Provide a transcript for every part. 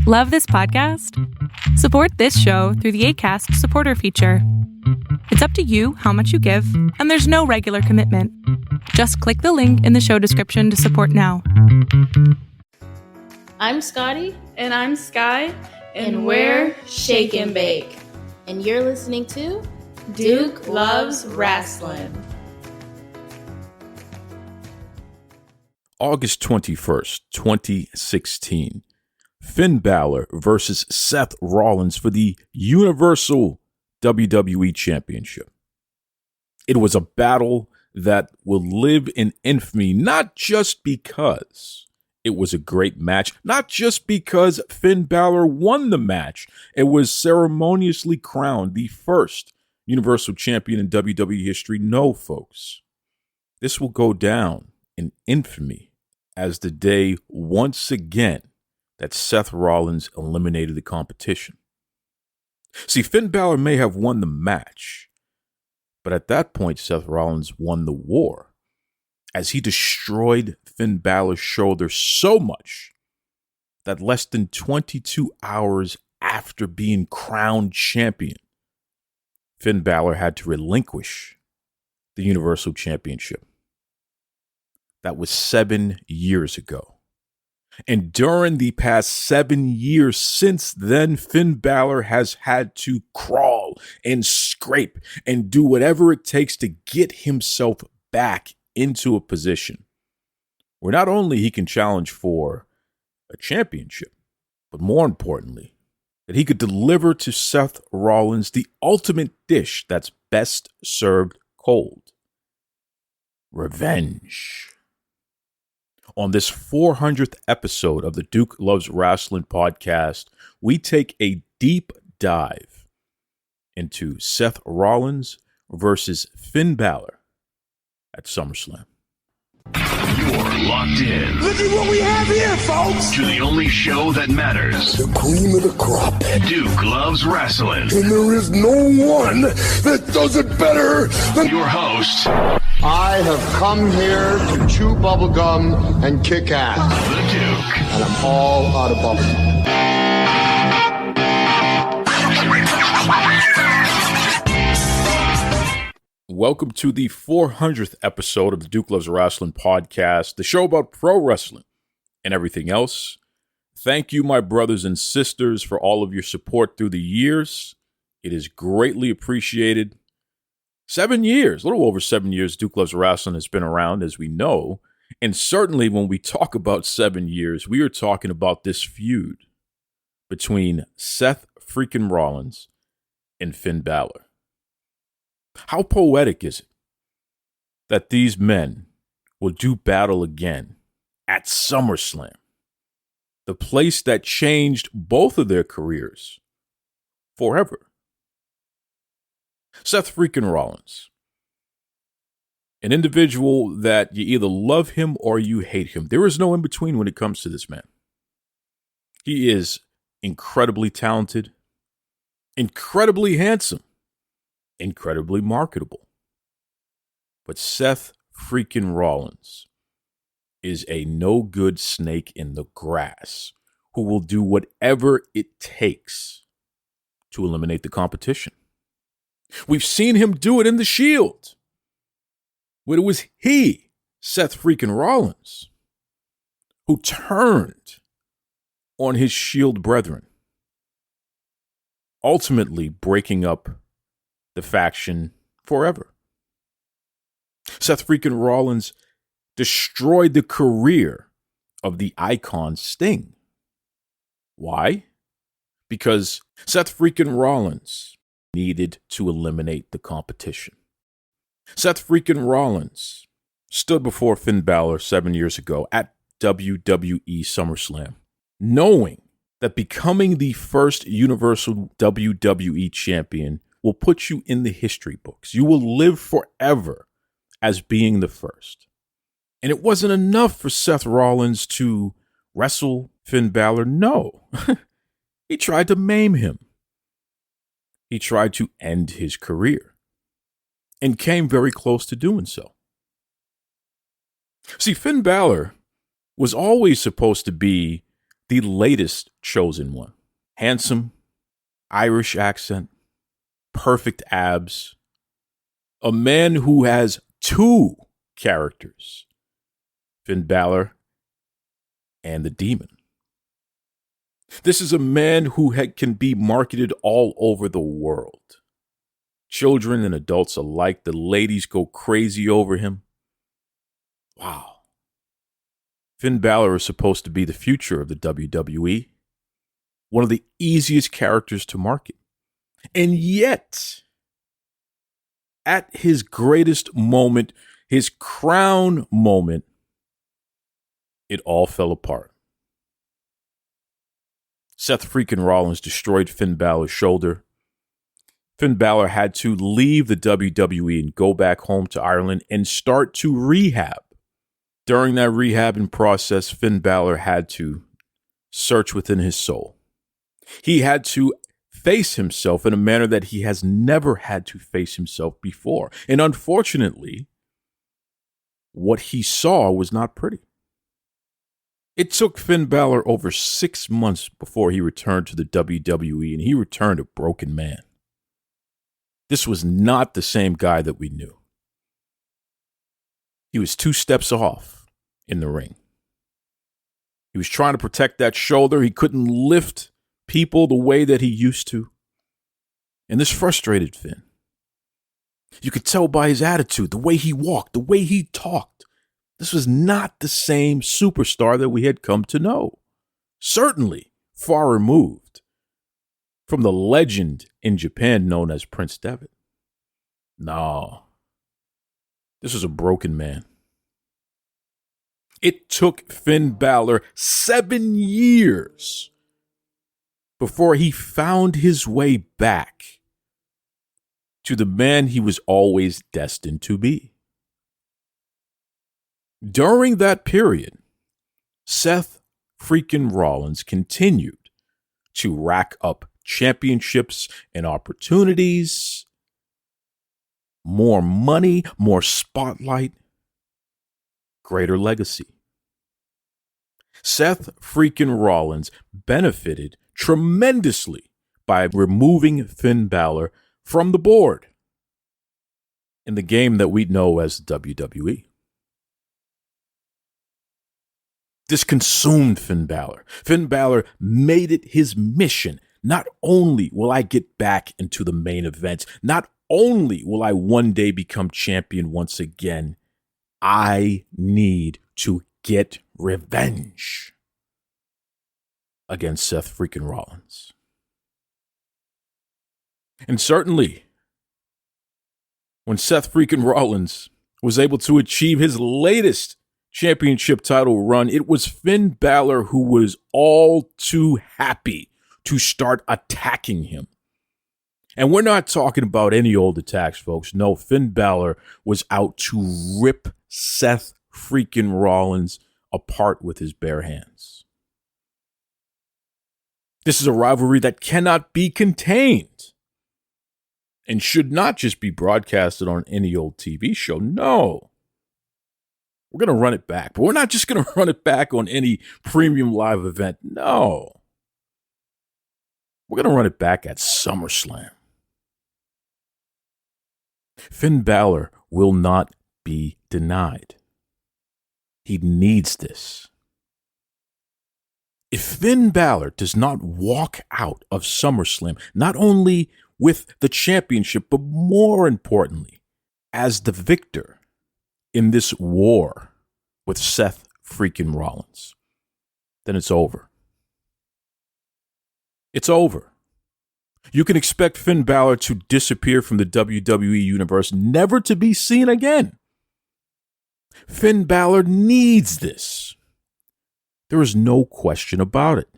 Love this podcast? Support this show through the Acast supporter feature. It's up to you how much you give, and there's no regular commitment. Just click the link in the show description to support now. I'm Scotty. And I'm Sky. And we're Shake and Bake. And you're listening to Duke Loves Rasslin. August 21st, 2016. Finn Balor versus Seth Rollins for the Universal WWE Championship. It was a battle that will live in infamy, not just because it was a great match, not just because Finn Balor won the match. It was ceremoniously crowned the first Universal Champion in WWE history. No, folks. This will go down in infamy as the day once again that Seth Rollins eliminated the competition. See, Finn Balor may have won the match, but at that point, Seth Rollins won the war as he destroyed Finn Balor's shoulder so much that less than 22 hours after being crowned champion, Finn Balor had to relinquish the Universal Championship. That was 7 years ago. And during the past 7 years since then, Finn Balor has had to crawl and scrape and do whatever it takes to get himself back into a position where not only he can challenge for a championship, but more importantly, that he could deliver to Seth Rollins the ultimate dish that's best served cold: revenge. On this 400th episode of the Duke Loves Rasslin podcast, we take a deep dive into Seth Rollins versus Finn Balor at SummerSlam. You're locked in. Look at what we have here, folks. To the only show that matters. The cream of the crop. Duke Loves Rasslin. And there is no one that does it better than your host. I have come here to chew bubblegum and kick ass. The Duke. And I'm all out of bubblegum. Welcome to the 400th episode of the Duke Loves Rasslin podcast, the show about pro wrestling and everything else. Thank you, my brothers and sisters, for all of your support through the years. It is greatly appreciated. 7 years, a little over 7 years, Duke Loves Rasslin has been around, as we know. And certainly when we talk about 7 years, we are talking about this feud between Seth Freakin Rollins and Finn Balor. How poetic is it that these men will do battle again at SummerSlam, the place that changed both of their careers forever? Seth Freakin Rollins, an individual that you either love him or you hate him. There is no in between when it comes to this man. He is incredibly talented, incredibly handsome, incredibly marketable. But Seth Freakin Rollins is a no-good snake in the grass who will do whatever it takes to eliminate the competition. We've seen him do it in the Shield, when it was he, Seth Freakin Rollins, who turned on his Shield brethren, ultimately breaking up the faction forever. Seth Freakin Rollins destroyed the career of the icon Sting. Why? Because Seth Freakin Rollins needed to eliminate the competition. Seth Freakin Rollins stood before Finn Balor 7 years ago at WWE SummerSlam, knowing that becoming the first Universal WWE Champion will put you in the history books. You will live forever as being the first. And it wasn't enough for Seth Rollins to wrestle Finn Balor. No, he tried to maim him. He tried to end his career and came very close to doing so. See, Finn Balor was always supposed to be the latest chosen one. Handsome, Irish accent, perfect abs. A man who has two characters, Finn Balor and the Demon. This is a man who can be marketed all over the world. Children and adults alike, the ladies go crazy over him. Wow. Finn Balor is supposed to be the future of the WWE. One of the easiest characters to market. And yet, at his greatest moment, his crown moment, it all fell apart. Seth Freakin Rollins destroyed Finn Balor's shoulder. Finn Balor had to leave the WWE and go back home to Ireland and start to rehab. During that rehabbing process, Finn Balor had to search within his soul. He had to face himself in a manner that he has never had to face himself before. And unfortunately, what he saw was not pretty. It took Finn Balor over 6 months before he returned to the WWE, and he returned a broken man. This was not the same guy that we knew. He was 2 steps off in the ring. He was trying to protect that shoulder. He couldn't lift people the way that he used to. And this frustrated Finn. You could tell by his attitude, the way he walked, the way he talked. This was not the same superstar that we had come to know. Certainly far removed from the legend in Japan known as Prince Devitt. No, this was a broken man. It took Finn Balor 7 years before he found his way back to the man he was always destined to be. During that period, Seth Freakin Rollins continued to rack up championships and opportunities, more money, more spotlight, greater legacy. Seth Freakin Rollins benefited tremendously by removing Finn Balor from the board in the game that we know as WWE. This consumed Finn Balor. Finn Balor made it his mission. Not only will I get back into the main event, not only will I one day become champion once again, I need to get revenge against Seth Freakin Rollins. And certainly, when Seth Freakin Rollins was able to achieve his latest championship title run, it was Finn Balor who was all too happy to start attacking him. And we're not talking about any old attacks, folks. No, Finn Balor was out to rip Seth Freakin Rollins apart with his bare hands. This is a rivalry that cannot be contained and should not just be broadcasted on any old TV show. No. We're going to run it back, but we're not just going to run it back on any premium live event. No. We're going to run it back at SummerSlam. Finn Balor will not be denied. He needs this. If Finn Balor does not walk out of SummerSlam, not only with the championship, but more importantly, as the victor in this war with Seth Freakin Rollins, then it's over. It's over. You can expect Finn Balor to disappear from the WWE universe, never to be seen again. Finn Balor needs this. There is no question about it.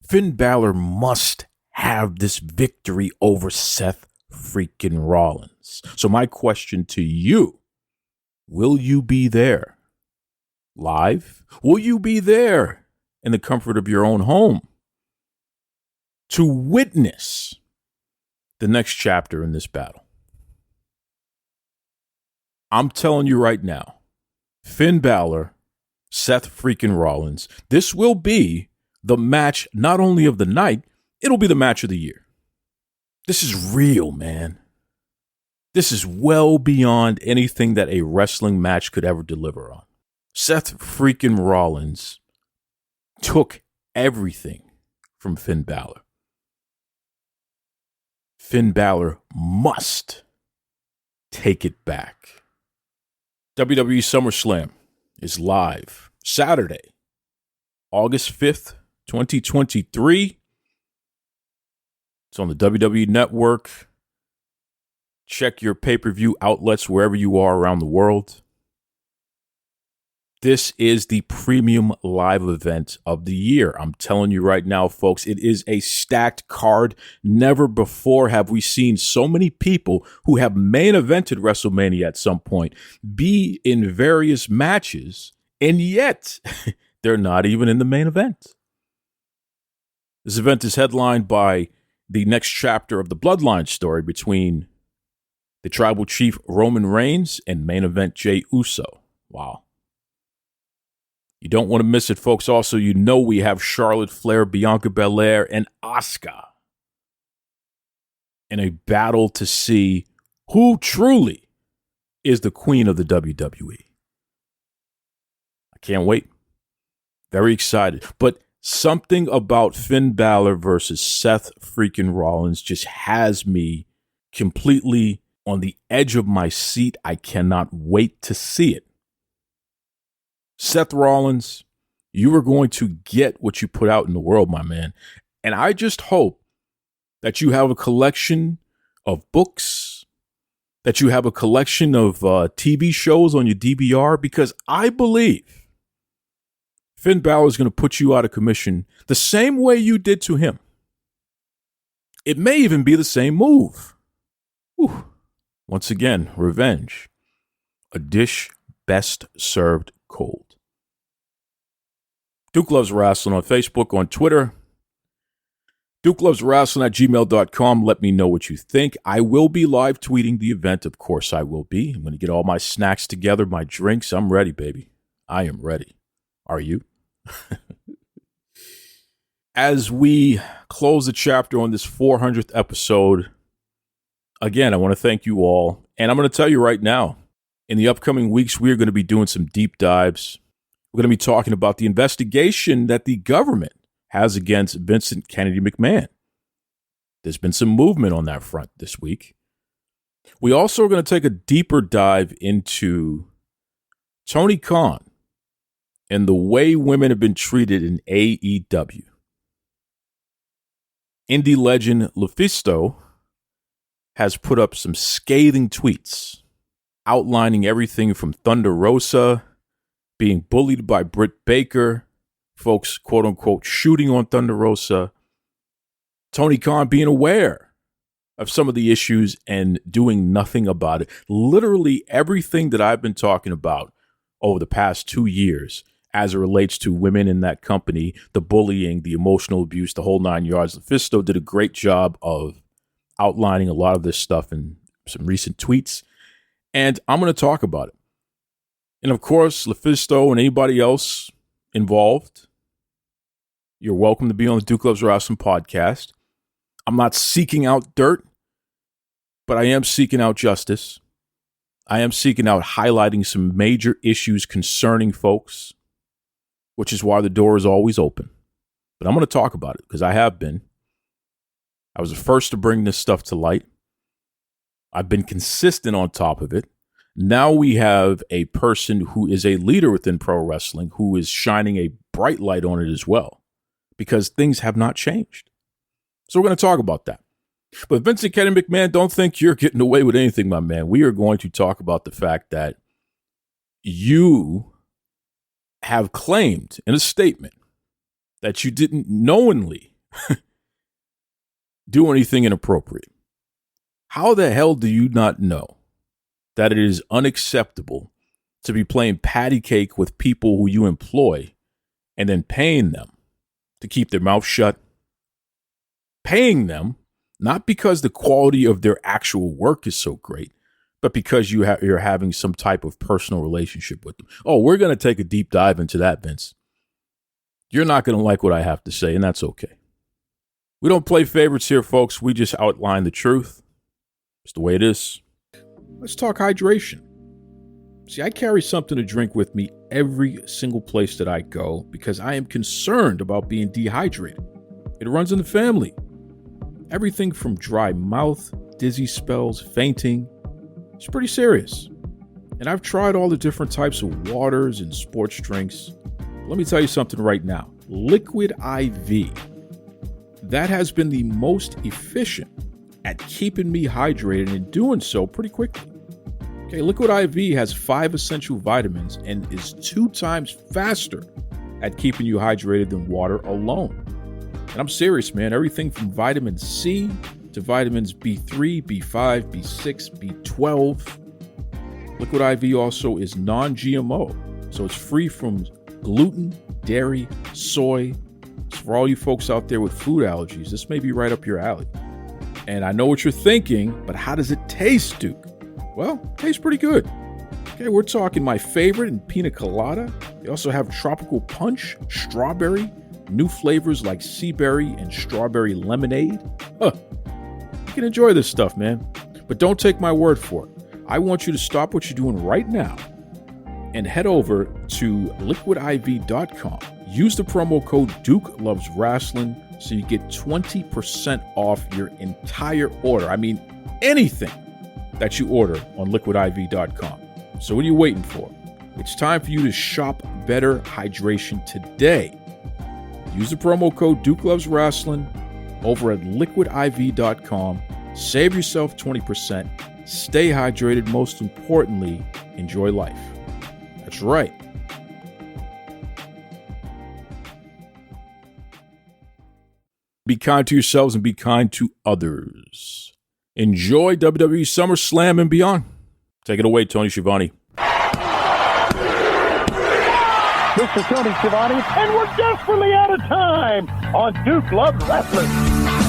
Finn Balor must have this victory over Seth Freakin Rollins. So my question to you, will you be there live? Will you be there in the comfort of your own home to witness the next chapter in this battle? I'm telling you right now, Finn Balor Seth Freakin Rollins. This will be the match not only of the night, it'll be the match of the year. This is real, man. This is well beyond anything that a wrestling match could ever deliver on. Seth Freakin Rollins took everything from Finn Balor. Finn Balor must take it back. WWE SummerSlam is live Saturday, August 5th, 2023. It's on the WWE Network. Check your pay-per-view outlets wherever you are around the world. This is the premium live event of the year. I'm telling you right now, folks, it is a stacked card. Never before have we seen so many people who have main evented WrestleMania at some point be in various matches, and yet they're not even in the main event. This event is headlined by the next chapter of the Bloodline story between the Tribal Chief Roman Reigns and main event Jey Uso. Wow. You don't want to miss it, folks. Also, you know we have Charlotte Flair, Bianca Belair, and Asuka in a battle to see who truly is the queen of the WWE. I can't wait. Very excited. But something about Finn Balor versus Seth Freakin Rollins just has me completely on the edge of my seat. I cannot wait to see it. Seth Rollins, you are going to get what you put out in the world, my man. And I just hope that you have a collection of books, that you have a collection of TV shows on your DVR, because I believe Finn Balor is going to put you out of commission the same way you did to him. It may even be the same move. Whew. Once again, revenge. A dish best served cold. Duke Loves Rasslin on Facebook, on Twitter. Duke Loves Rasslin at gmail.com. Let me know what you think. I will be live tweeting the event. Of course I will be. I'm going to get all my snacks together, my drinks. I'm ready, baby. I am ready. Are you? As we close the chapter on this 400th episode, again, I want to thank you all. And I'm going to tell you right now, in the upcoming weeks, we are going to be doing some deep dives. We're going to be talking about the investigation that the government has against Vincent Kennedy McMahon. There's been some movement on that front this week. We also are going to take a deeper dive into Tony Khan and the way women have been treated in AEW. Indie legend Lufisto has put up some scathing tweets outlining everything from Thunder Rosa being bullied by Britt Baker, folks, quote unquote, shooting on Thunder Rosa, Tony Khan being aware of some of the issues and doing nothing about it. Literally everything that I've been talking about over the past 2 years as it relates to women in that company, the bullying, the emotional abuse, the whole 9 yards. Lufisto did a great job of outlining a lot of this stuff in some recent tweets, and I'm going to talk about it. And of course, Lufisto and anybody else involved, you're welcome to be on the Duke Loves Rasslin podcast. I'm not seeking out dirt, but I am seeking out justice. I am seeking out highlighting some major issues concerning folks, which is why the door is always open. But I'm going to talk about it because I have been. I was the first to bring this stuff to light. I've been consistent on top of it. Now we have a person who is a leader within pro wrestling who is shining a bright light on it as well, because things have not changed. So we're going to talk about that. But Vincent Kennedy McMahon, don't think you're getting away with anything, my man. We are going to talk about the fact that you have claimed in a statement that you didn't knowingly do anything inappropriate. How the hell do you not know that it is unacceptable to be playing patty cake with people who you employ and then paying them to keep their mouth shut? Paying them not because the quality of their actual work is so great, but because you're having some type of personal relationship with them. Oh, we're going to take a deep dive into that, Vince. You're not going to like what I have to say, and that's okay. We don't play favorites here, folks. We just outline the truth. It's the way it is. Let's talk hydration. See, I carry something to drink with me every single place that I go because I am concerned about being dehydrated. It runs in the family. Everything from dry mouth, dizzy spells, fainting. It's pretty serious. And I've tried all the different types of waters and sports drinks. Let me tell you something right now. Liquid IV. That has been the most efficient at keeping me hydrated and doing so pretty quickly. Okay, Liquid IV has 5 essential vitamins and is 2 times faster at keeping you hydrated than water alone. And I'm serious, man. Everything from vitamin C to vitamins B3, B5, B6, B12. Liquid IV also is non-GMO, so it's free from gluten, dairy, soy. So for all you folks out there with food allergies, this may be right up your alley. And I know what you're thinking, but how does it taste, Duke? Well, it tastes pretty good. Okay, we're talking my favorite in pina colada. They also have tropical punch, strawberry, new flavors like sea berry and strawberry lemonade. You can enjoy this stuff, man. But don't take my word for it. I want you to stop what you're doing right now and head over to liquidiv.com. Use the promo code Duke Loves Rasslin so you get 20% off your entire order. I mean, anything that you order on liquidiv.com. So what are you waiting for? It's time for you to shop better hydration today. Use the promo code Duke Loves Rasslin over at liquidiv.com. Save yourself 20%. Stay hydrated. Most importantly, enjoy life. That's right. Be kind to yourselves and be kind to others. Enjoy WWE SummerSlam and beyond. Take it away, Tony Schiavone. This is Tony Schiavone, and we're desperately out of time on Duke Loves Rasslin.